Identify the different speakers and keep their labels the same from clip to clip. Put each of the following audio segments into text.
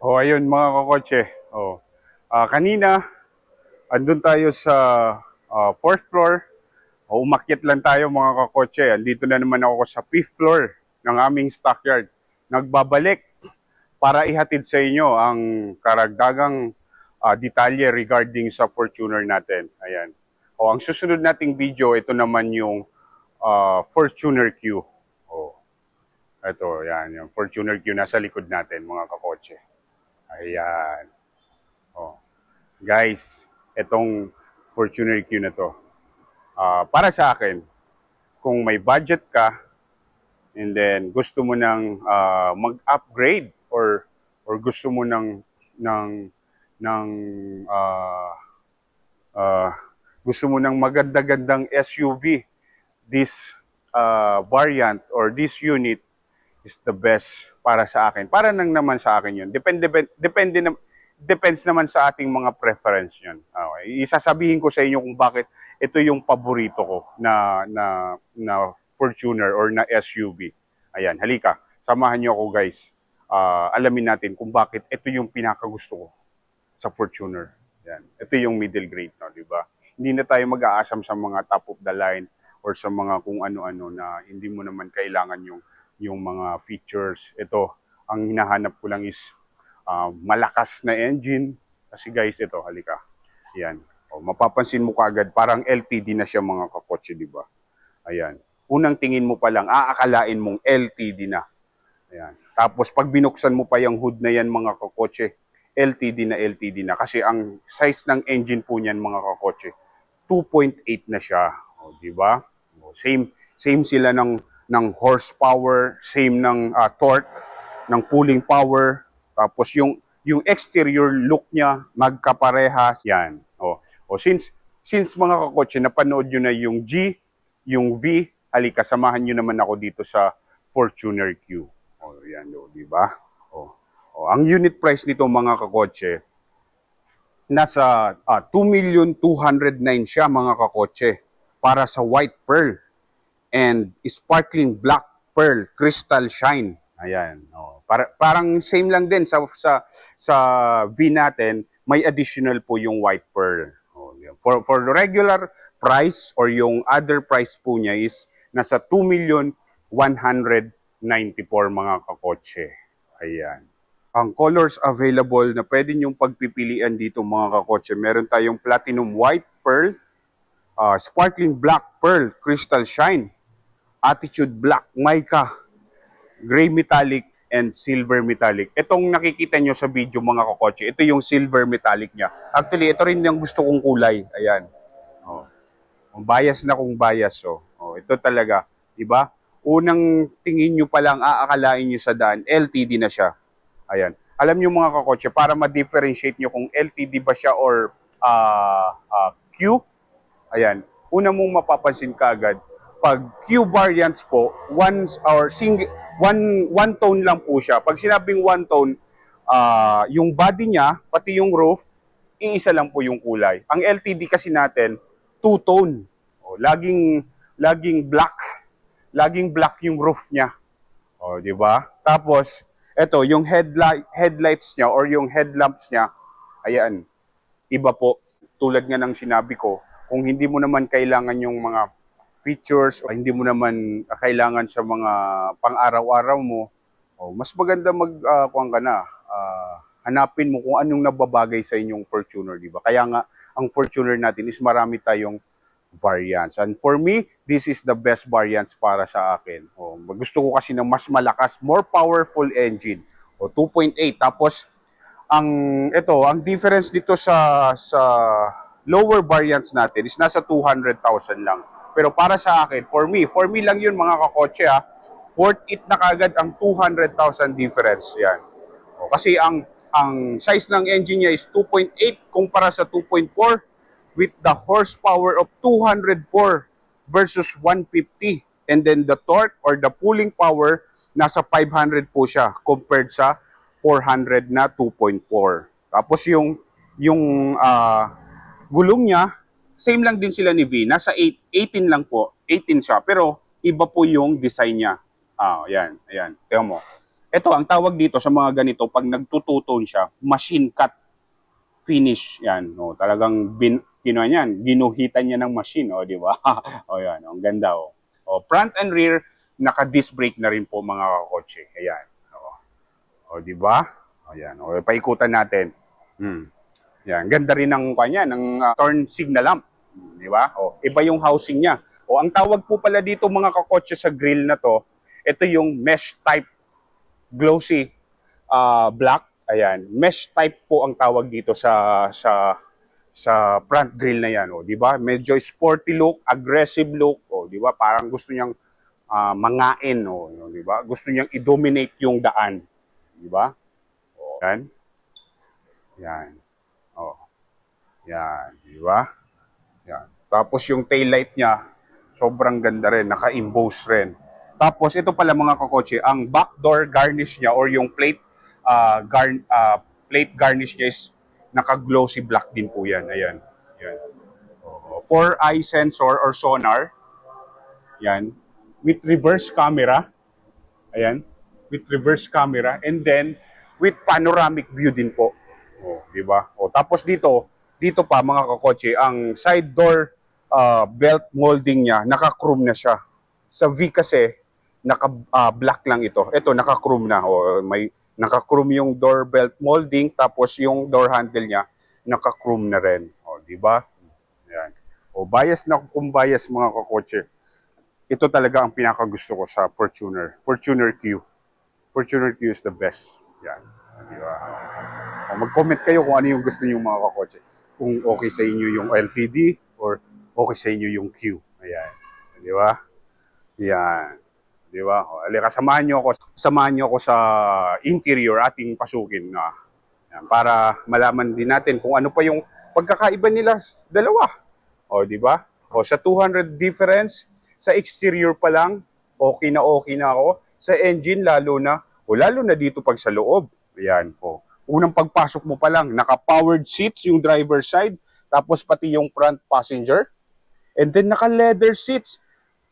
Speaker 1: O ayun mga kakotse. Kanina, andun tayo sa fourth floor. Umakyat lang tayo mga kakotse. Andito na naman ako sa fifth floor ng aming stockyard. Nagbabalik para ihatid sa inyo ang karagdagang detalye regarding sa Fortuner natin. Ayan. Ang susunod nating video, ito naman yung Fortuner Q. Ito, yan. Yung Fortuner Q nasa likod natin mga kakotse. Ayan. Oh. Guys, itong Fortuner Q na to, para sa akin, kung may budget ka, and then gusto mo nang mag-upgrade or gusto mo ng uh, uh, gusto mo ng maganda-gandang SUV, this variant or this unit is the best para sa akin. Para nang naman sa akin yun. Depends naman sa ating mga preference yun. Okay. Isasabihin ko sa inyo kung bakit ito yung paborito ko na Fortuner or na SUV. Ayan, halika. Samahan niyo ako guys. Alamin natin kung bakit ito yung pinakagusto ko sa Fortuner. Ayan. Ito yung middle grade, no, di ba? Hindi na tayo mag-aasam sa mga top of the line or sa mga kung ano-ano na hindi mo naman kailangan yung mga features. Ito, ang hinahanap ko lang is malakas na engine. Kasi guys, ito, halika. Ayan. Mapapansin mo kaagad, parang LTD na siya mga kakotse, di ba? Ayan. Unang tingin mo pa lang, aakalain mong LTD na. Ayan. Tapos pag binuksan mo pa yung hood na yan mga kakotse, LTD na. Kasi ang size ng engine po niyan mga kakotse, 2.8 na siya. Di ba? Same sila ng horsepower, same ng torque, ng pulling power. Tapos yung exterior look niya magkaparehas yan. Since mga kakotse napanood niyo na yung G, yung V, halika samahan niyo naman ako dito sa Fortuner Q. Yan di ba? Ang unit price nito mga kakotse nasa 2,209,000 siya mga kakotse para sa white pearl and sparkling black pearl crystal shine. Ayan. Parang same lang din sa V natin, may additional po yung white pearl. For the regular price or yung other price po niya is nasa 2,194,000 mga kakotse. Ayan. Ang colors available na pwede nyong pagpipilian dito mga kakotse, meron tayong platinum white pearl, sparkling black pearl crystal shine, attitude black mica, gray metallic, and silver metallic. Itong nakikita nyo sa video mga kakotse, ito yung silver metallic niya. Actually, ito rin yung gusto kong kulay. Ayan. Bias na kung bias. Ito talaga. Diba? Unang tingin nyo pa lang, aakalain nyo sa daan, LTD na siya. Ayan. Alam nyo mga kakotse, para ma-differentiate nyo kung LTD ba siya or Q, ayan. Una mong mapapansin kaagad, pag Q variants po, one tone lang po siya. Pag sinabing one tone, yung body niya, pati yung roof, iisa lang po yung kulay. Ang LTD kasi natin, two tone. Laging black. Laging black yung roof niya. Di ba? Tapos, ito, yung headlights niya or yung headlamps niya, ayan, iba po. Tulad nga ng sinabi ko, kung hindi mo naman kailangan yung mga features o hindi mo naman kailangan sa mga pang-araw-araw mo, mas maganda hanapin mo kung anong nababagay sa inyong Fortuner, di ba? Kaya nga, ang Fortuner natin is marami tayong variants. And for me, this is the best variants para sa akin. Gusto ko kasi ng mas malakas, more powerful engine. 2.8. Tapos, ang difference dito sa lower variants natin is nasa 200,000 lang. Pero para sa akin, for me lang yun mga kakotse worth it na kagad ang 200,000 difference yan. Kasi ang size ng engine niya is 2.8 kumpara sa 2.4 with the horsepower of 204 versus 150. And then the torque or the pulling power, nasa 500 po siya compared sa 400 na 2.4. Tapos yung gulong niya, same lang din sila ni V. Nasa 18 lang po. 18 siya. Pero iba po yung design niya. Ayan. Tingnan mo. Ito, ang tawag dito sa mga ganito, pag nagtututon siya, machine cut finish. Yan, no, talagang ginuhitan niya ng machine, oh, di ba? O yan, ang ganda, oh. O, front and rear, naka-disc brake na rin po mga kakotse. Ayan. O, di ba? Ayan, o, paikutan natin. Yan, ganda rin ng kanya, ng turn signal lamp. Di ba? O, iba yung housing niya. O, ang tawag po pala dito mga kakotse sa grill na to, ito yung mesh type glossy black. Ayan, mesh type po ang tawag dito sa front grill na yan, oh, di ba? Medyo sporty look, aggressive look, oh, di ba? Parang gusto niyang mangain, oh, di ba? Gusto niyang i-dominate yung daan, di ba? Oh, yan. Yan. Oh. Yan, di ba? Yan. Tapos yung tail light niya, sobrang ganda rin, naka-emboss rin. Tapos ito pala mga kakotse, ang backdoor garnish niya or yung plate garnish niya is naka-glossy black din po yan. Ayan. Yan. 4-eye sensor or sonar. Yan. With reverse camera. Ayan. With reverse camera. And then, with panoramic view din po. Oh, diba? O, tapos dito pa mga kakotse, ang side door belt molding niya, naka-chrome na siya. Sa V kasi, naka-black lang ito. Ito, naka-chrome na. O, may naka-chrome yung door belt molding, tapos yung door handle niya, naka-chrome na rin. O, di ba? Yan. O, bias na kung bias mga kakotse. Ito talaga ang pinakagusto ko sa Fortuner. Fortuner Q. Fortuner Q is the best. Yan. Di ba? O, mag-comment kayo kung ano yung gusto niyo mga kakotse. Kung okay sa inyo yung LTD or okay sa inyo yung Q. Ayan. Di ba? Yan. Di ba? Alika, samahan nyo ako sa interior ating pasukin na yan, para malaman din natin kung ano pa yung pagkakaiba nila dalawa. O, di ba? O, sa 200 difference, sa exterior pa lang, okay na ako. Sa engine, lalo na dito pag sa loob. Ayan po. Unang pagpasok mo pa lang, naka-powered seats yung driver side, tapos pati yung front passenger. And then naka-leather seats.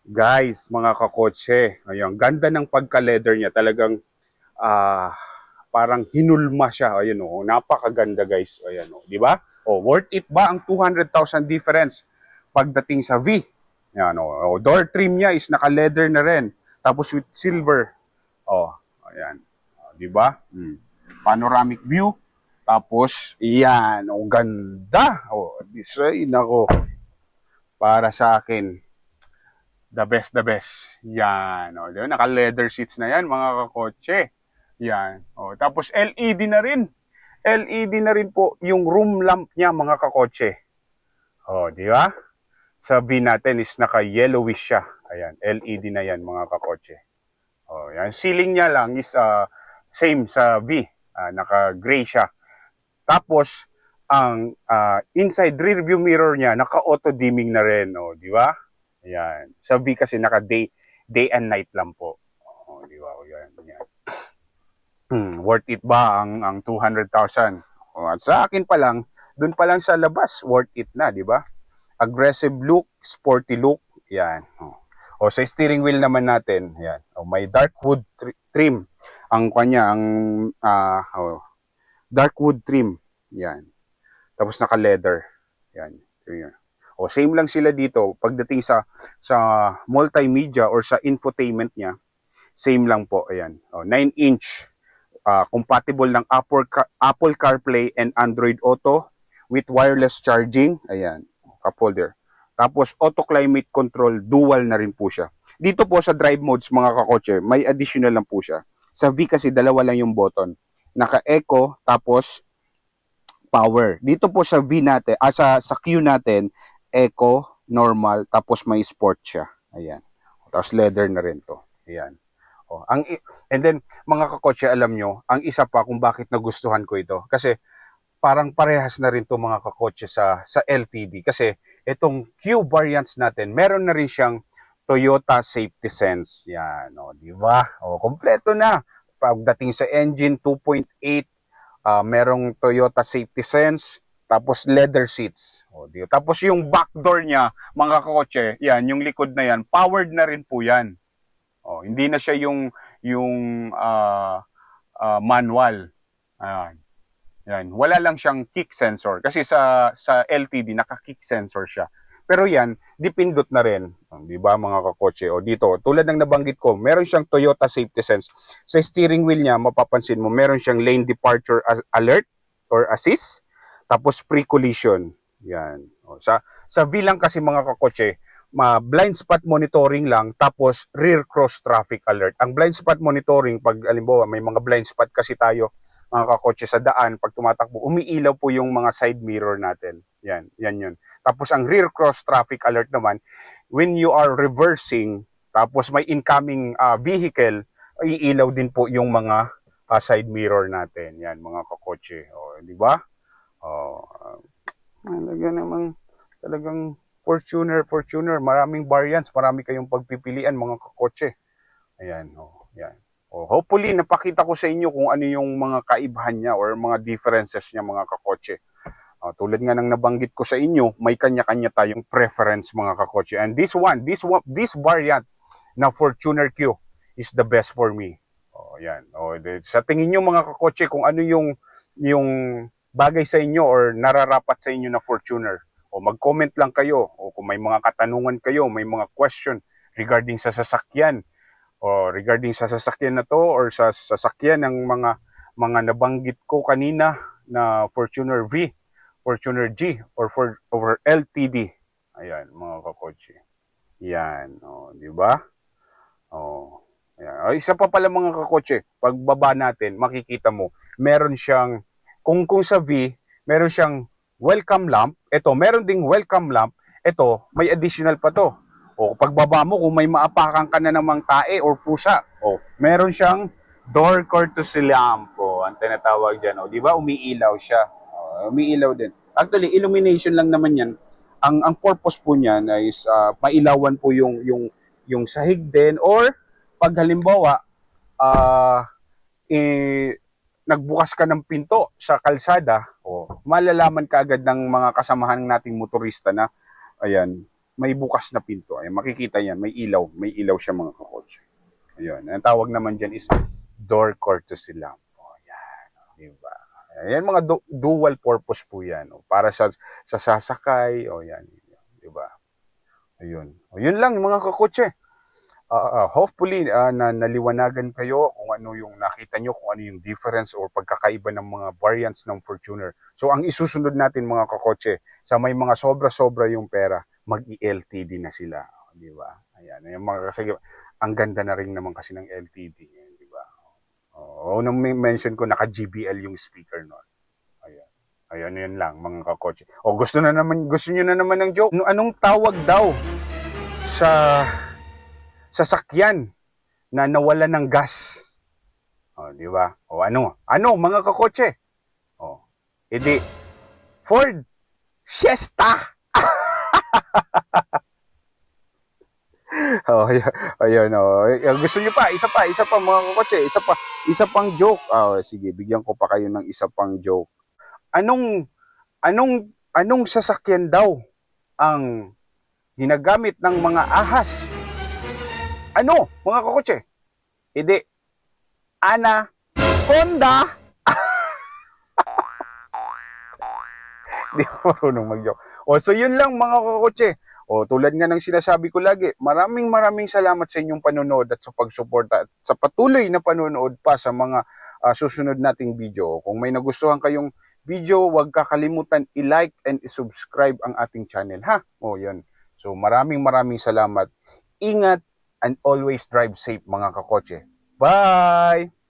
Speaker 1: Guys, mga kakotse, ayun, ganda ng pagka-leather niya. Talagang parang hinulma siya. Ayun, oh, napakaganda guys. Ayun, oh, di ba? Oh, worth it ba ang 200,000 difference pagdating sa V? Yan, oh, door trim niya is naka-leather na rin. Tapos with silver. Oh, ayan. Oh, di ba? Panoramic view. Tapos, iyan, oh, ganda. Oh, this ay nako. Para sa akin, the best. Yan. O, diba? Naka-leather seats na yan, mga kakotse. Yan. O, tapos LED na rin. LED na rin po yung room lamp niya, mga kakotse. O, di ba? Sa V natin is naka-yellowish siya. Ayan. LED na yan, mga kakotse. O, yan. Ceiling niya lang is same sa V. Naka-gray siya. Tapos, ang inside rear view mirror niya, naka-auto dimming na rin. O, di ba? Ayan. Sa V kasi naka-day and night lang po. Oh, di ba? Ayan. Worth it ba ang 200,000? Oh, at sa akin pa lang, dun pa lang sa labas, worth it na, di ba? Aggressive look, sporty look. Ayan. O, sa steering wheel naman natin, ayan. O, may dark wood trim. Ang kanya, dark wood trim. Ayan. Tapos naka-leather. Ayan. O, same lang sila dito. Pagdating sa multimedia or sa infotainment niya, same lang po. Ayan. O, 9-inch. Compatible ng Apple CarPlay and Android Auto with wireless charging. Ayan. Cup holder. Tapos, auto climate control, dual na rin po siya. Dito po sa drive modes, mga kakotse, may additional lang po siya. Sa V kasi, dalawa lang yung button. Naka-eco, tapos power. Dito po sa V natin, sa Q natin, eco, normal, tapos may sport siya. Ayan. Tapos leather na rin to. Ayan. O, and then, mga kakotse, alam nyo, ang isa pa kung bakit nagustuhan ko ito. Kasi, parang parehas na rin to mga kakotse sa LTD. Kasi, itong Q variants natin, meron na rin siyang Toyota Safety Sense. Yan. O, di ba? O, kompleto na. Pagdating sa engine, 2.8, merong Toyota Safety Sense. Tapos leather seats. O, di, tapos yung back door niya, mga kakotse, yan, yung likod na yan, powered na rin po yan. O, hindi na siya yung manual. Ayan. Yan. Wala lang siyang kick sensor kasi sa LTD naka-kick sensor siya. Pero yan, dipindot na rin, 'di ba mga kakotse? O dito, tulad ng nabanggit ko, meron siyang Toyota Safety Sense. Sa steering wheel niya, mapapansin mo, meron siyang lane departure alert or assist, tapos pre-collision. Yan. O, sa V lang kasi mga kakotse, blind spot monitoring lang, tapos rear cross traffic alert. Ang blind spot monitoring, pag alimbawa may mga blind spot kasi tayo, mga kakotse sa daan, pag tumatakbo, umiilaw po yung mga side mirror natin. Yan yun. Tapos ang rear cross traffic alert naman, when you are reversing, tapos may incoming vehicle, iilaw din po yung mga side mirror natin. Yan, mga kakotse. O, di ba? Talagang Fortuner, maraming variants, marami kayong pagpipilian, mga kakotse. Ayan, yan. Hopefully, napakita ko sa inyo kung ano yung mga kaibahan niya or mga differences niya, mga kakotse. Tulad nga ng nabanggit ko sa inyo, may kanya-kanya tayong preference, mga kakotse. And this variant na Fortuner Q is the best for me. Yan. Sa tingin niyo, mga kakotse, kung ano yung bagay sa inyo or nararapat sa inyo na Fortuner. Mag-comment lang kayo. Kung may mga katanungan kayo, may mga question regarding sa sasakyan, regarding sa sasakyan na to or sa sasakyan ng mga nabanggit ko kanina na Fortuner V, Fortuner G, or over LTD. Ayan, mga kakotse. Yan, di ba? Ayan. Isa pa pala, mga kakotse, pagbaba natin, makikita mo, meron siyang, kung sa V, meron siyang welcome lamp. Ito, meron ding welcome lamp. Ito, may additional pa to. Pagbaba mo, kung may maapakan ka na namang tae or pusa, meron siyang door courtesy lamp. Ang tinatawag dyan. Di ba? Umiilaw siya. Umiilaw din. Actually, illumination lang naman yan. Ang purpose po niyan is mailawan po yung sahig din, or pag halimbawa, nagbukas ka ng pinto sa kalsada, malalaman ka agad ng mga kasamahan nating motorista na, ayan, may bukas na pinto. Ayan, makikita yan, may ilaw siya, mga kakotse. Ayun, ang tawag naman dyan is door courtesy lamp. Ayan, diba? Ayan, mga dual purpose po yan. Para sa sasakay, yan, diba? Ayun. Yun lang, mga kakotse. Hopefully, naliwanagan kayo kung ano yung nakita nyo, kung ano yung difference or pagkakaiba ng mga variants ng Fortuner. So, ang isusunod natin, mga kakotse, sa may mga sobra-sobra yung pera, mag-LTD na sila, di ba? Ayan, yung kasi ang ganda na rin naman kasi ng LTD, di ba? Nung mention ko, naka-JBL yung speaker noon. Ayan, yun lang, mga kakotse. Gusto nyo na naman ng joke? Anong tawag daw sa sasakyan na nawala ng gas? Di ba? Ano, mga kakotse? Edi, Ford Fiesta. Ayun. Gusto niyo pa, isa pa mga kakotse, isa pang joke. Sige, bigyan ko pa kayo ng isa pang joke. Anong sasakyan daw ang ginagamit ng mga ahas? Ano, mga kakotse? Hindi. Anaconda. Di ko marunong mag-joke. So yun lang, mga kakotse. Tulad nga ng sinasabi ko lagi, maraming salamat sa inyong panonood at sa pagsuporta at sa patuloy na panonood pa sa mga susunod nating video. Kung may nagustuhan kayong video, huwag kakalimutan i-like and i-subscribe ang ating channel, ha? Yan. So maraming salamat. Ingat and always drive safe, mga kakotse. Bye!